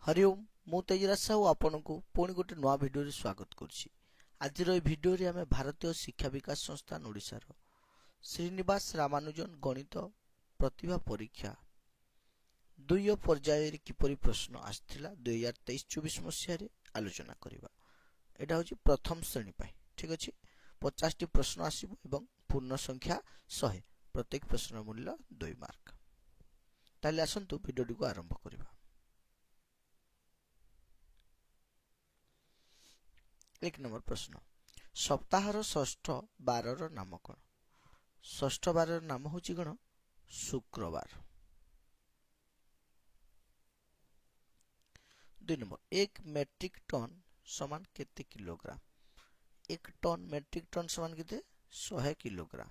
हरि ओम मु तेजराज साहू आपनकु पुणी गोटे नुआ भिडियो रे स्वागत करछि। आज रो भिडियो रे हमें भारतीय शिक्षा विकास संस्थान ओडिशा रो श्रीनिवास रामानुजन गणित प्रतिभा परीक्षा दुई पर्याय रे किपरि प्रश्न आस्थिला 2023-24 मसिया रे आलोचना करिबा। एटा होछि प्रथम श्रेणी पय ठीक अछि। 50 टी प्रश्न आसीबो एवं पूर्ण संख्या 100 प्रत्येक प्रश्न मूल्य 2 मार्क। ताले आसंतु भिडियो को आरंभ करिबा। एक नंबर प्रश्न सप्ताहर षष्ठ बारर नाम कौन? षष्ठ बारर नाम होची कौन? शुक्रवार। 2 नंबर एक मेट्रिक टन समान केते किलोग्राम? एक टन मेट्रिक टन समान केते 100 किलोग्राम।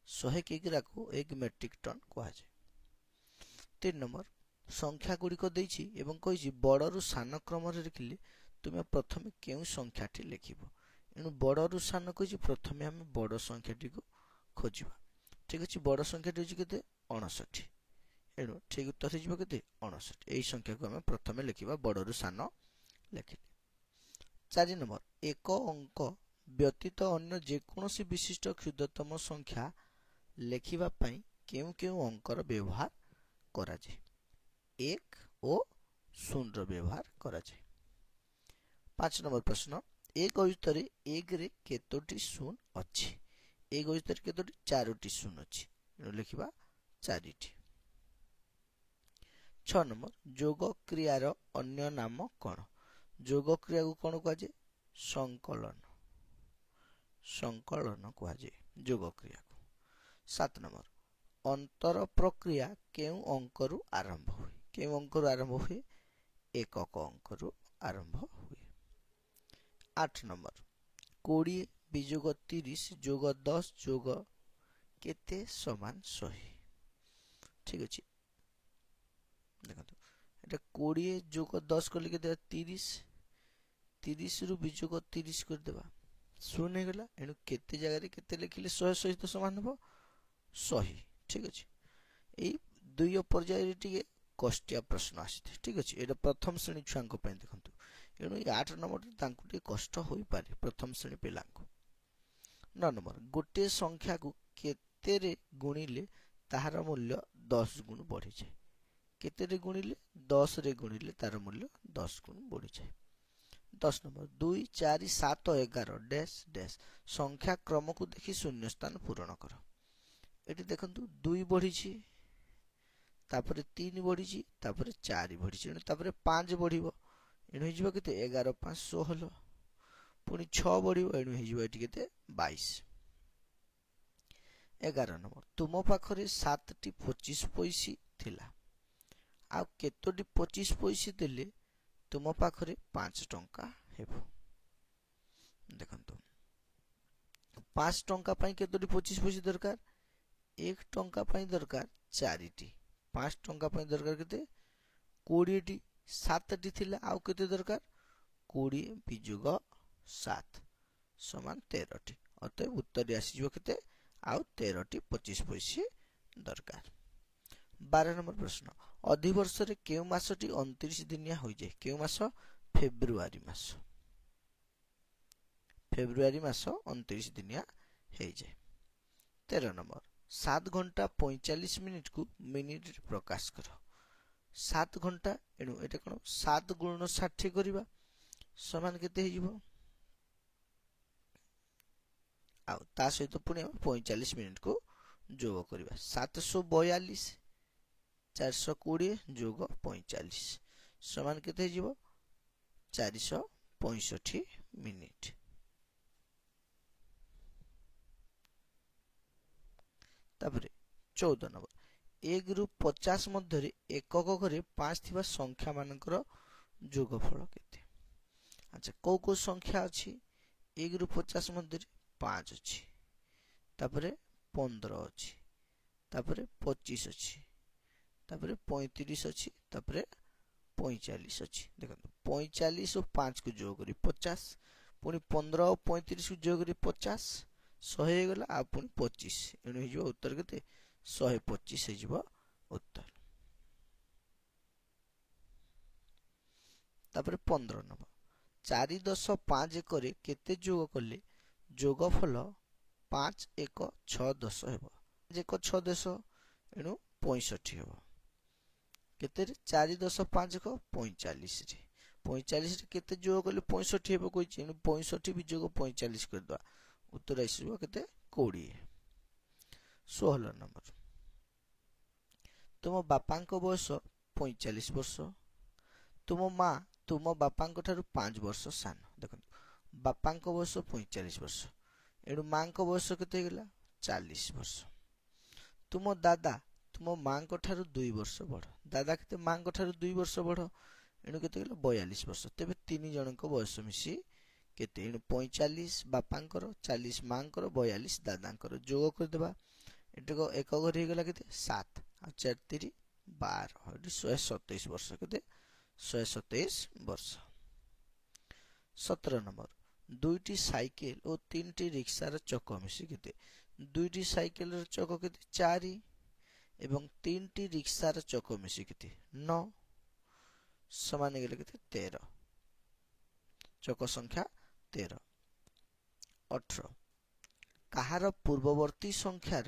100 किग्रा को एक मेट्रिक टन कहा जाय। 3 नंबर संख्या गुड़िक देछि एवं कहिछि बड़रु सान क्रम रे लिखिले तुमे प्रथमे केउ संख्याटी लिखिबो। एनु बड़रु सान कहिछि प्रथमे हम बड़ संख्याटी को खोजिबा। ठीक अछि बड़ संख्याटी होछि केते 59। एनु ठीक उत्तर हिजबो केते 59। एई संख्या को हम प्रथमे लिखिबा बड़रु सान लिखिले। 4 नंबर एक अंक व्यतीत अन्य जे कोनोसी विशिष्ट क्षुद्रतम संख्या लिखिबा पई केउ केउ अंकर व्यवहार करा जाय? 1 और 0 रो व्यवहार करा जाय। 5 नंबर प्रश्न एक गणितरे 1 रे केतोटी शून अछि? एक गणितरे केतोटी 4टी शून अछि। एनु लिखिबा 4टी। 6 नंबर जोग क्रियार अन्य नाम कोन? जोग क्रिया को कोन कहा जाय? संकलन। संकलन कहा जाय जोग क्रिया को। 7 नंबर अंतर प्रक्रिया केउ अंकरु आरंभ हुए? केउ अंकरु आरंभ हुए? एकक अंकरु आरंभ हुए। 8 नंबर 20 विजोग 30 जोग 10 जोग केते समान 100? ठीक अछि देखंतु एटा 20 जोग 10 करले केते 30 30 रु विजोग 30 कर देबा 0 हे गेला। एनु केते जगह रे केते लिखिले 100 सहित समान हो 100। ठीक अछि एई दुई पर्याय रे टिके कष्टिया प्रश्न आसीते। ठीक अछि एटा प्रथम श्रेणी छुआंक पय देखंतु। एनु 8 नंबर तांकु टिके कष्ट होई पारे प्रथम श्रेणी पिलांकु। 9 नंबर गोटे संख्या को केते रे गुणिले ताहार मूल्य 10 गुण बढ़ी जाय? केते रे गुणिले 10 रे गुणिले तार मूल्य 10 गुण बढ़ी जाय। 10 नंबर 2 4 7 11 डैश डैश संख्या क्रम को देखि शून्य स्थान पूरण कर। एटी देखंतु 2 बढ़ी छि तापरे 3 बढ़ी छि तापरे 4 बढ़ी छि तापरे 5 बढ़िबो। एनु हिजबो केते 11 5 16 पुनी 6 बढ़िबो। एनु हिजबो एटी केते 22। 11 नंबर तुम पाखरे 7 टी 25 पैसी थिला आ केतोटी 25 पैसी देले तुम पाखरे 5 टंका हेबो। देखंतु 5 टंका पई केतोटी 25 पैसी दरकार? 1 टंका पई दरकार 4 टी। 5 टंका पई दरकार केते 20 टी। 7 टी थिला आ केते दरकार 20 विजोग 7 समान 13 टी। अतः उत्तर आसी जबो केते आ 13 टी 25 पैसे दरकार। 12 नंबर प्रश्न अधिवर्ष रे केउ मासटी 29 दिनिया होई जाय? केउ मास? फेब्रुआरी मास। फेब्रुआरी मास 29 दिनिया हेई जाय। 13 नंबर 7 घंटा 45 मिनिट को मिनिट रे प्रकाश कर। 7 घंटा एनु एटा कोन 7 गुणन 60 करिबा समान केते हेजिबो आ ता सहित पुनी 45 मिनिट को जोग करिबा 742 420 जोग 45 समान केते हेजिबो 465 मिनिट। तापरे 14 नंबर 1 रु 50 मध्य रे एकक करे 5 थिबा संख्या मानकर जोगफल केते? अच्छा को को संख्या अछि 1 रु 50 मध्य रे 5 अछि तापरे 15 अछि तापरे 25 अछि तापरे 35 अछि तापरे 45 अछि। देखंतु 45 और 5 को जोग करी 50 पुनी 15 और 35 को जोग करी 50 100 हे गेला आ पुनी 25 एनु हिजो उत्तर केते 125 हे जिवो उत्तर। तापर 15 नंबर 4 10 5 एकरे केते जोग कले जोगफल 5 1 6 10 हेबो 5 1 6 10 एणु 65 हेबो केते 4 10 5 1 45 रे 45 रे केते जोग कले 65 हेबो कहि एणु 65 भी जोग 45 कर दवा उत्तर आइसबो केते 20 16 नंबर तुम बापांक बयस 45 वर्ष तुम माँ तुम बापांक ठारू 5 वर्ष सान देखो बापांक बयस 45 वर्ष एणु माँ बयस केते गेला 40 वर्ष तुम दादा तुम माँ ठारू 2 वर्ष बड़ दादा केते माँ ठारू 2 वर्ष बड़ एणु केते गेला 42 वर्ष तेबे तीन जनक बयस मिसी केते एणु 45 बापांकर 40 माँकर 42 दादांकर जोग कर देबा एटको एक घर हे गेला केते 7 आ 4 3 12 एटी 127 वर्ष केते 127 वर्ष 17 नंबर दुईटी साइकेल और तीनटी रिक्सार चक मिसी केते दुईटी साइकेल चक केते 4 एवं तीनटी रिक्सार चक मिसी केते 9 समान गेले केते 13 चक संख्या 13 18 कहार पूर्ववर्ती संख्या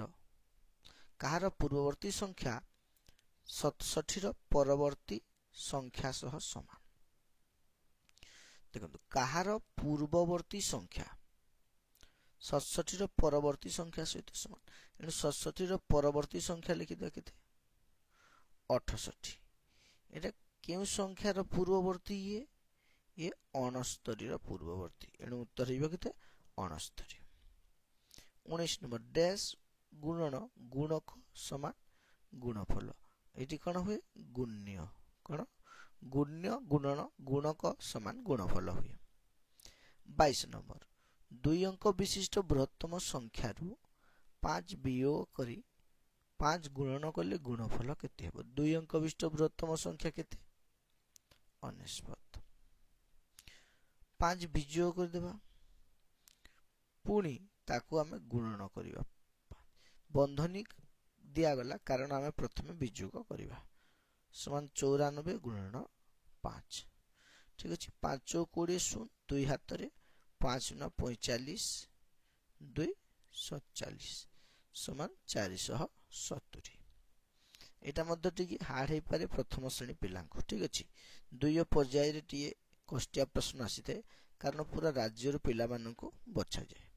67 परवर्ती संख्या सह समान देखो कहार पूर्ववर्ती संख्या 67 परवर्ती संख्या सहित समान एणु 67 परवर्ती संख्या लिखि दे केते 68 एटा केउ संख्यार पूर्ववर्ती ये 69 पूर्ववर्ती एणु उत्तर हेबो केते 69 19 नंबर डैश गुणन गुणक समान गुणफल एटी कौन हुए गुण्य कौन गुण्य गुणन गुणक समान गुणफल हुए 22 नंबर 2 अंक विशिष्ट बृहत्तम संख्या 5 वियोग करी 5 गुणन कले गुणफल केते हेबो 2 अंक विशिष्ट बृहत्तम संख्या केते 69 5 वियोग कर देबा पुणी ताकू आमे गुणन करिबा बंधनी दिया गला कारण आमे प्रथमे वियोग करिबा समान 94 गुणन 5 ठीक अछि 5 20 शून 2 हाथ रे 5 न 45 2 47 समान 470 एटा मध्य टिके हार्ड हे पारे प्रथम श्रेणी पिलांको ठीक अछि दुय पर्याय रे टिए कष्टिया प्रश्न आसीते कारण पूरा राज्य रो पिला माननको बछा जाय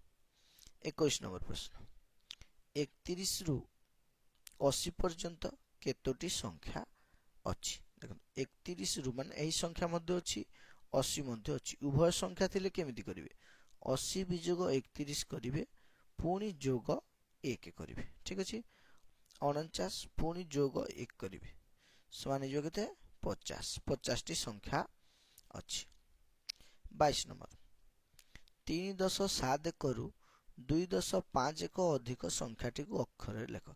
21 नंबर प्रश्न 31 रु 80 पर्यंत केतोटी संख्या अछि देखो 31 रु माने एही संख्या मध्ये अछि 80 मध्ये अछि उभय संख्या थिले केमिति करिवे 80 वियोग 31 करिवे पुणी जोग 1 करिवे ठीक अछि 49 पुणी जोग 1 करिवे समान जोग केते 50 50 टी संख्या अछि 22 नंबर 3.7 करू 2.51 अधिक संख्याटी को अक्षर रे लेख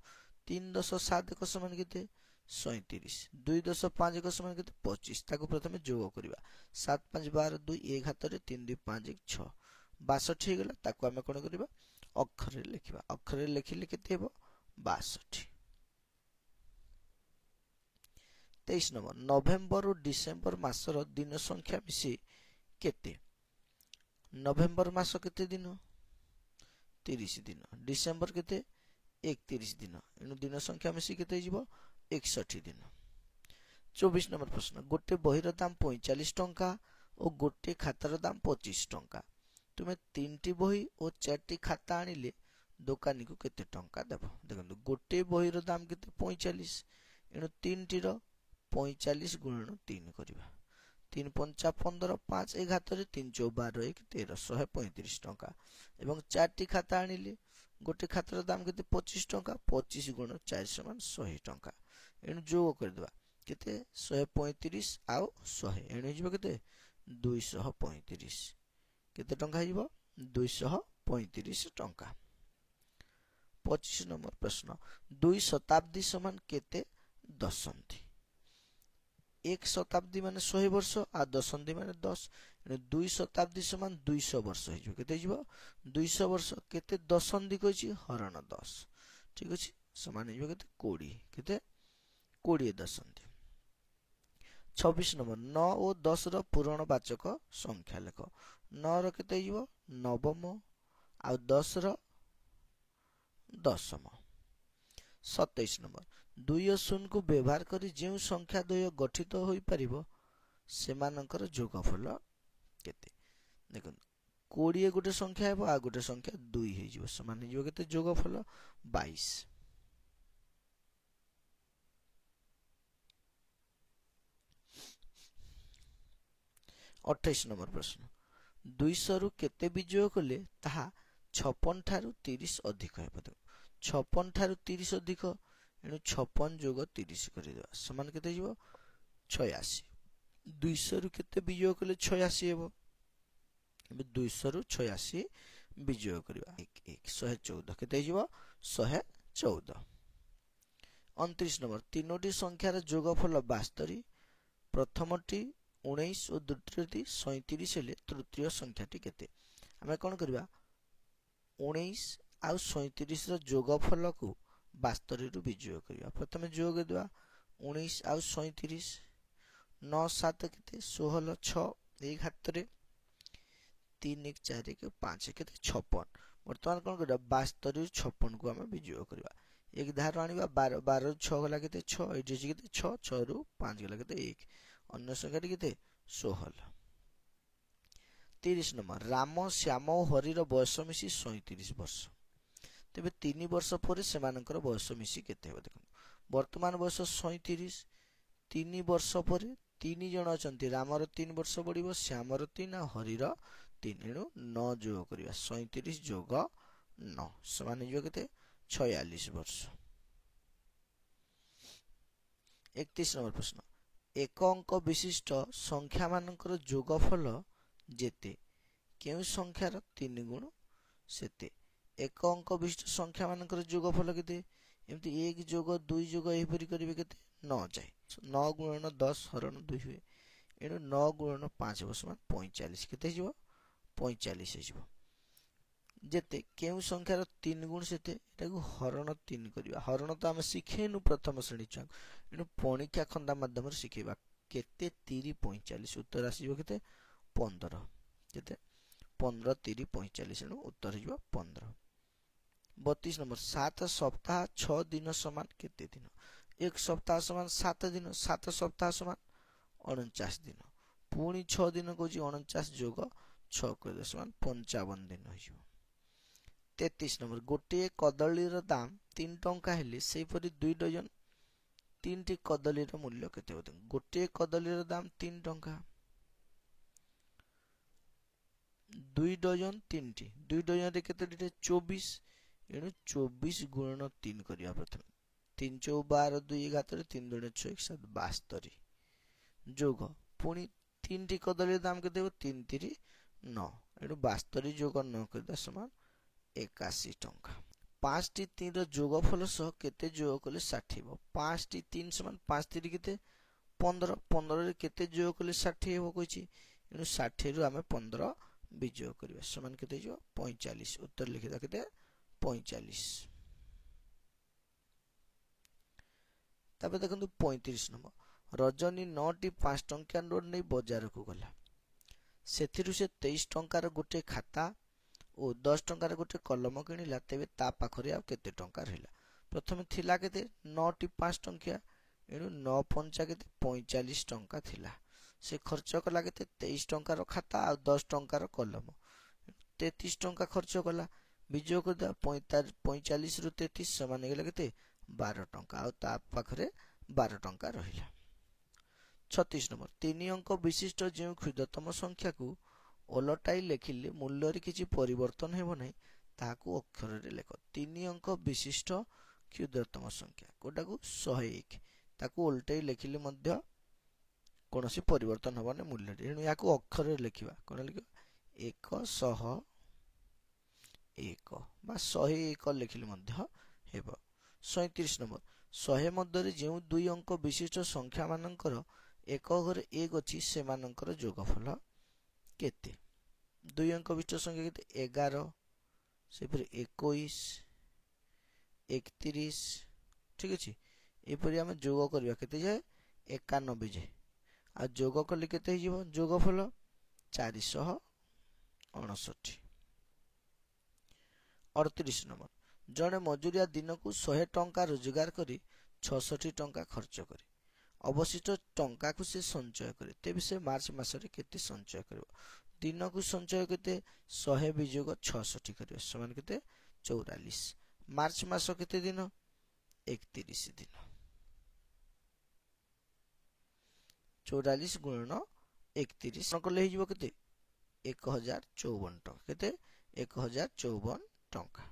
3.7 समान केते 37 2.51 समान केते 25 ताको प्रथमे जोग करिबा 7 5 12 2 1 हाथ रे 3 2 5 1 6 62 हे गेला ताको हमें कोन करिबा अक्षर रे लिखिबा अक्षर रे लिखिले केते हेबो 62 23 नंबर नवेम्बर और डिसेम्बर मासर दिन संख्या मिसी केते नवेम्बर मास केते दिन 30 दिन डिसेम्बर केते 31 दिन एनु दिन संख्या मिसी केते जिवो 61 दिन 24 नंबर प्रश्न गोटे बहिर दाम 45 टंका और गोटे खातार दाम 25 टंका तुमे 3टी बही और 4टी खाता आनिले दोकानी को केते टंका देबो देखंतु गोटे बहिर दाम केते 45 एनु 3टी रो 45 गुणन 3 करिबा 3 5 15 5 1 हाथ रे 3 4 12 1 13 135 टंका एवं 4टी खाता आनिले गोटे खातार दाम केते 25 टंका 25 गुण 4 समान 100 टंका एनु जोग कर देबा केते 135 आउ 100 एनु हिजबो केते 235 केते टंका हिजबो 235 टंका 25 नंबर प्रश्न 2 शताब्दी समान केते दशंधि 1 शताब्दी माने 100 वर्ष आ दशंधि माने 10 एनु 2 शताब्दी समान 200 वर्ष हिजबो केते हिजबो 200 वर्ष केते दशंधि कहिछि हरण 10 ठीक अछि समान हिजबो केते 20 केते 20 दशंधि 26 नंबर 9 और 10 ର ପୂରଣବାଚକ ସଂଖ୍ୟା ଲେଖ। 9 ର କେତେ ହେଇଯିବ ନବମ ଆଉ 10 ର ଦଶମ। 27 नंबर 2 ଓ 0 କୁ ବ୍ୟବହାର କରି ଯେଉଁ ସଂଖ୍ୟା ଦ୍ୱୟ ଗଠିତ ହୋଇପାରିବ ସେମାନଙ୍କର ଯୋଗଫଳ କେତେ। ଦେଖନ୍ତୁ 20 ଗୋଟେ ସଂଖ୍ୟା ହେବ ଆଉ ଗୋଟେ ସଂଖ୍ୟା 2 ହେଇଯିବ ସମାନ ହେଇଯିବ କେତେ ଯୋଗଫଳ 22। 28 नंबर प्रश्न 200 ରୁ କେତେ ବିଜୋଗ କଲେ ତାହା 56 ଠାରୁ 30 ଅଧିକ ହେବ। 56 ଠାରୁ 30 ଅଧିକ ଏଣୁ 56 ଯୋଗ 30 କରିଦେବା ସମାନ କେତେ ହେଇଯିବ 86। 200 ରୁ କେତେ ବିଜୋଗ କଲେ 86 ହେବ। ଏବେ 200 ରୁ 86 ବିଜୋଗ କରିବା 114 କେତେ ହେଇଯିବ 114। 29 ନମ୍ବର ତିନୋଟି ସଂଖ୍ୟାର ଯୋଗଫଳ 72 ପ୍ରଥମଟି 19 ଓ ଦ୍ୱିତୀୟଟି 37 ହେଲେ ତୃତୀୟ ସଂଖ୍ୟାଟି କେତେ। ଆମେ କ'ଣ କରିବା 19 ଆଉ 37 ର ଯୋଗଫଳକୁ 72 ରୁ ବିଜୋଗ କରିବା। ପ୍ରଥମେ ଯୋଗ ଦେବା 19 ଆଉ 37 9 7 କେତେ 16 6 ଏଇ ହାତରେ 3 1 4 1 5 କେତେ 56। ବର୍ତ୍ତମାନ କ'ଣ କରିବା 72 ରୁ 56 କୁ ଆମେ ବିଜୋଗ କରିବା। एक धार आनिबा 12 12 ରୁ 6 ଗଲା କେତେ 6 ଏଠି ଅଛି କେତେ 6 6 ରୁ 5 ଗଲା କେତେ 1 अन्य संख्याटी केते 16। 30 नंबर राम श्याम और हरिर बयस मिसी 37 वर्ष। तेबे 3 वर्ष पर सेमानकर बयस मिसी केते हेबो देखो वर्तमान बयस 37 3 वर्ष पर 3 जण अछंती रामर 3 वर्ष बढिबो श्यामर 3 आ हरिर 3 एणु 9 जोग करिवा 37 जोग 9 समान जो केते 46 वर्ष। 31 नंबर प्रश्न एक अंक विशिष्ट संख्या मानकर जोगफल जेते केउ संख्यार 3 गुण सेते। एक अंक विशिष्ट संख्या मानकर जोगफल केते एमती 1 जोग 2 जोग एपरि करिवे केते 9 जाय 9 गुणन 10 हरण 2 हुए एणु 9 गुणन 5 समान 45 केते हिजो 45 हिजो जेते केउ संख्यार 3 गुण सेते एटाकू हरण 3 करिवा। हरण तो आमे सिखेनु प्रथम श्रेणी छुआ एणु पणिका खंदा माध्यम शिखेबा केते 3 45 उत्तर आसीबो केते 15 केते 15 3 45 एणु उत्तर हिजो 15। 32 नंबर 7 सप्ताह 6 दिन समान केते दिन। एक सप्ताह समान 7 दिन 7 सप्ताह समान 49 दिन पुणी 6 दिन कोजी 49 जोग 6 कर समान 55 दिन हिजो। 33 नंबर गोटे कदलीर दाम 3 टंका हेले सेपरि 2 डजन 3 टी कदलीर मूल्य केते होते। गोटे कदलीर दाम 3 टंका 2 डजन 3 टी 2 डजन रे केते 24 एणु 24 गुणन 3 करिया प्रथम 3 4 12 2 11 3 2 6 7 72 जोग पुणी 3 टी कदलीर दाम केते हो 3 3 9 एणु 72 जोग 9 करदा समान 81 टंका। 5 टी 3 रो जोगफल सह केते जोग कले 60 हेबो। 5 टी 3 समान 5 3 केते 15 15 रे केते जोग कले 60 हेबो कहिछि एणु 60 रो आमे 15 विजोग करिवा समान केते जो 45 उत्तर लिखिदा केते 45। तबे देखंतु 35 नंबर रजनी 9 टी 5 टंका नोट नै बाजार को गला सेथिरु से 23 टंकार गोटे खाता ओ 10 टंकार गोटे कलम किनिला तेबे ता पाखरे आ केते टंका रहिला। प्रथमे थिला केते 9 टी 5 टंकिया एणु 9 पंचा केते 45 टंका थिला से खर्च कला केते 23 टंकार खाता आ 10 टंकार कलम 33 टंका खर्च कला विजोग कर 45 रु 33 समान गेला केते 12 टंका आ ता पाखरे 12 टंका रहिला। 36 नंबर 3 अंक विशिष्ट जे क्षुद्रतम संख्या को ओलटाई लेखिले मूल्य रे किछि परिवर्तन हेबो नै ताकू अक्षर रे लेख। 3 अंक विशिष्ट क्षुद्रतम संख्या कोटा को 101 ताकू ओलटाई लेखिले मध्य कोनोसी परिवर्तन हेबो नै मूल्य रे एणु याकू अक्षर रे लेखिबा कोन लेखिबा 101 बा 101 लेखिले मध्य हेबो। 37 नंबर 100 मध्य रे जे 2 अंक विशिष्ट संख्या मानकर एक घरे 1 अछि सेमानकर जोगफल केते। 2 अंक विशिष्ट संख्या केते 11 से फिर 21 31 ठीक अछि एपरि हम जोग करबा केते जे 91 जे आ आ जोग कले केते हिजिबो जोगफल 459। 38 नंबर जड़े मजुरिया दिन को 100 टंका रोजगार करी 66 टंका खर्च करे अवशिष्ट टंका को से संचय करे तेबे से मार्च मासरे केते संचय करबो दिन को संचय केते 100 वियोग 66 करबो समान केते 44 मार्च मास केते दिन 31 दिन 44 गुणन 31 कले हिजिबो केते 1054 टंका केते 1054 टंका।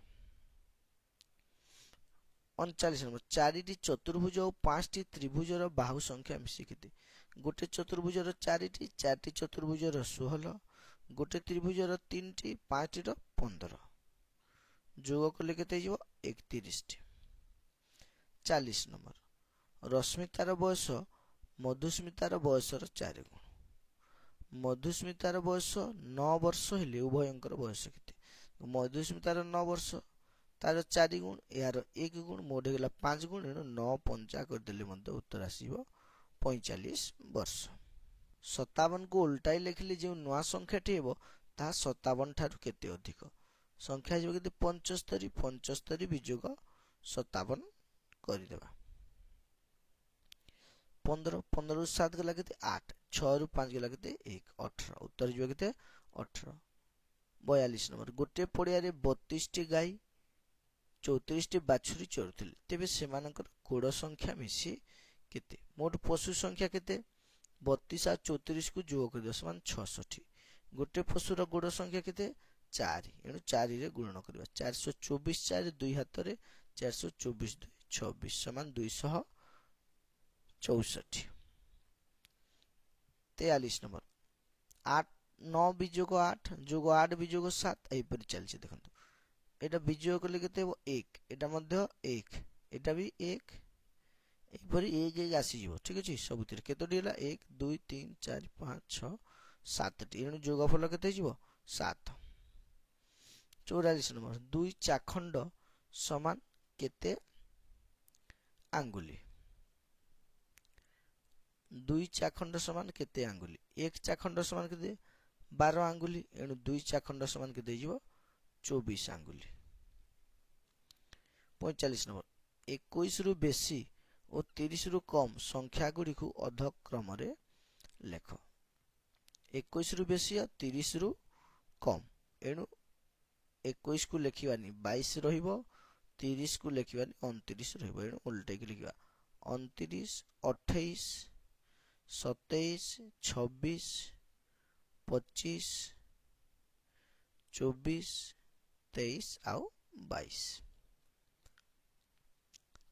39 नंबर 4टी चतुर्भुज और 5टी त्रिभुजर बाहु संख्या मिसी केते गोटे चतुर्भुजर 4टी 4टी चतुर्भुजर 16 गोटे त्रिभुजर 3टी 5टी 15 जोग कले केते हिजिबो 31 टी। 40 नंबर रश्मितार बयस मधुस्मितार बयसर 4 गुण मधुस्मितार बयस 9 वर्ष हेले उभयंकर बयस केते मधुस्मितार 9 वर्ष तार 4 गुण यार 1 गुण मोड हेगला 5 गुण एनु 9 5 कर देले मध्य उत्तर आसीबो 45 वर्ष। 57 को उल्टाई लिखिले जे नवा संख्याटी हेबो ता 57 ठारु केते अधिक संख्या जेबो केते 75 75 वियोग 57 करि देबा 15 15 रु 7 गला केते 8 6 रु 5 गला केते 1 18 उत्तर जेबो केते 18। 42 नंबर गोटे पड़िया रे 32 टी गाई 34 टी बाछुरी चरुथिले तेबे सेमानकर गोड़ संख्या मिसी केते मोट पशु संख्या केते 32 आ 34 को जोग कर दस मान 66 गोटे पशुर गोड़ संख्या केते 4 एनु 4 रे गुणन करबा 424 4 दुई हाथ रे 424 2 26 समान 264। 43 नंबर 8 9 वियोग 8 जोग 8 वियोग 7 एई पर चलछि देखंतु एटा वियोग कले केते 1 एटा मध्य 1 एटा भी 1 एई परि 1 1 आसी जिवो ठीक अछि सबुतिर केतोडी हला 1 2 3 4 5 6 7 टी एनु जोगफल केते जिवो 7। 44 नंबर 2 चाखंड समान केते आंगुली 2 चाखंड समान केते आंगुली 1 चाखंड समान केते 12 आंगुली एनु 2 चाखंड समान केते जिवो 24 आंगुली। 45 नंबर 21 रु बेसी और 30 रु कम संख्या गुडी को अध क्रम रे लेख 21 रु बेसी और 30 रु कम एनु 21 को लेखिबानी 22 रहिबो 30 को लेखिबानी 29 रहिबो एनु उल्टे के लिखिबा 29 28 27 26 25 24 23 आउ 22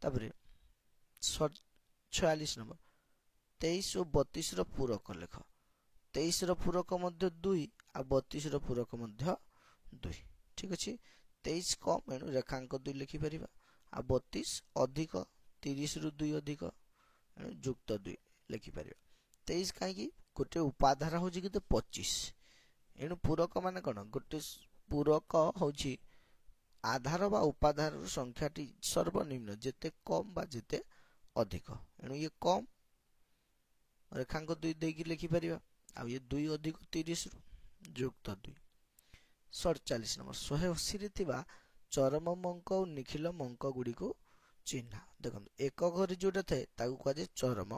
तापरे 46 नंबर 23 और 32 रो पूरक लेख 23 रो पूरक मध्य 2 आ 32 रो पूरक मध्य 2 ठीक अछि 23 कम एनु रेखांक 2 लिखि परिबा आ 32 अधिक 30 रु 2 अधिक एनु युक्त 2 लिखि परिबा 23 काहे कि गोटे उपाधार होछि कि 25 एनु पूरक माने कोन गोटे पूरक होछि आधार बा उपाधार संख्याटी सर्वनिम्न जेते कम बा जेते अधिक एनु ये कम रेखांक 2 देकी लिखि परिबा आ ये 2 अधिक 30 रु युक्त 2। 47 नंबर 180 रे थिबा चरम अंक और निखिल अंक गुडी को चिन्ह देखो एक घर जोटा थाए ताकू कह जे चरम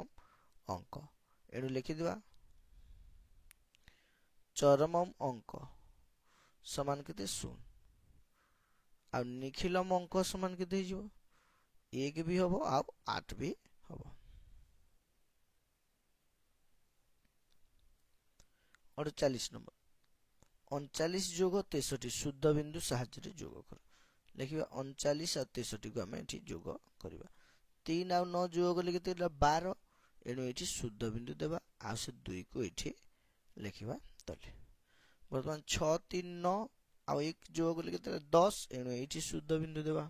अंक एनु लिखि दिबा चरम अंक समान केते 0 आ निखिल अंक समान केते हिजो 1 भी हबो आ 8 भी हबो। 48 नंबर 39 जोग 63 शुद्ध बिंदु साहाय्य जोग कर लिखिबा 39 और 63 को हमें एठी जोग करिबा 3 और 9 जोग कले केते 12 एनु एठी शुद्ध बिंदु देबा आ से 2 को एठी लिखिबा तले वर्तमान 6 3 9 और 1 जोग कले केते 10 एनु एठी शुद्ध बिंदु देबा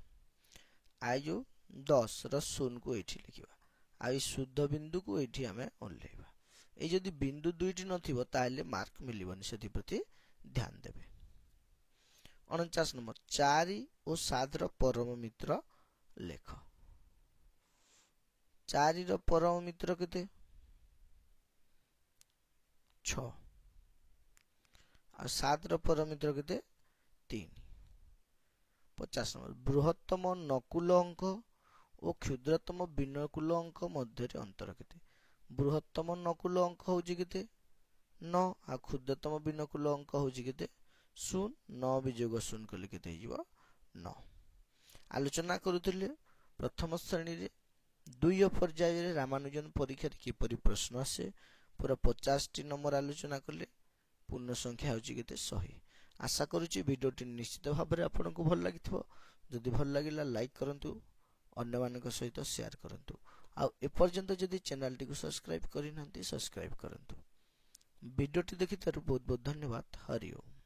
आ जो 10 र 0 को एठी लिखिबा आ ई शुद्ध बिंदु को एठी हमें ओल्हेबा ए जदि बिंदु दुईटी नथिबो ताले मार्क मिलिबनी सेति प्रति ध्यान देबे। 49 नंबर 4 और 7 रो परम मित्र लेख 4 रो परम मित्र केते 6 ଆଉ 7 ର ପରମିତ୍ର କେତେ 3। 50 ନମ୍ବର ବୃହତ୍ତମ ନକୁଲ ଅଙ୍କ ଓ କ୍ଷୁଦ୍ରତମ ବିନକୁଲ ଅଙ୍କ ମଧ୍ୟରେ ଅନ୍ତର କେତେ? ବୃହତ୍ତମ ନକୁଲ ଅଙ୍କ ହଉଛି କେତେ 9 ଆଉ କ୍ଷୁଦ୍ରତମ ବିନକୁଲ ଅଙ୍କ ହଉଛି କେତେ 0। 9 ବି ଯୋଗ 0 କଲେ କେତେ ହେଇଯିବ 9। ଆଲୋଚନା କରୁଥିଲେ ପ୍ରଥମ ଶ୍ରେଣୀରେ ଦ୍ୱିତୀୟ ପର୍ଯ୍ୟାୟରେ ରାମାନୁଜନ ପରୀକ୍ଷାରେ କିପରି ପ୍ରଶ୍ନ ଆସେ। ପୁରା 50ଟି ନମ୍ବର ଆଲୋଚନା କଲେ। ପୂର୍ଣ୍ଣ ସଂଖ୍ୟା ହେଉଛି କେତେ 100। ଆଶା କରୁଛି ଭିଡ଼ିଓଟି ନିଶ୍ଚିତ ଭାବରେ ଆପଣଙ୍କୁ ଭଲ ଲାଗିଥିବ। ଯଦି ଭଲ ଲାଗିଲା ଲାଇକ୍ କରନ୍ତୁ, ଅନ୍ୟମାନଙ୍କ ସହିତ ସେୟାର କରନ୍ତୁ, ଆଉ ଏପର୍ଯ୍ୟନ୍ତ ଯଦି ଚ୍ୟାନେଲଟିକୁ ସବସ୍କ୍ରାଇବ୍ କରିନାହାନ୍ତି ସବସ୍କ୍ରାଇବ୍ କରନ୍ତୁ। ଭିଡ଼ିଓଟି ଦେଖିଥିବାରୁ ବହୁତ ବହୁତ ଧନ୍ୟବାଦ। ହରି ଓମ୍।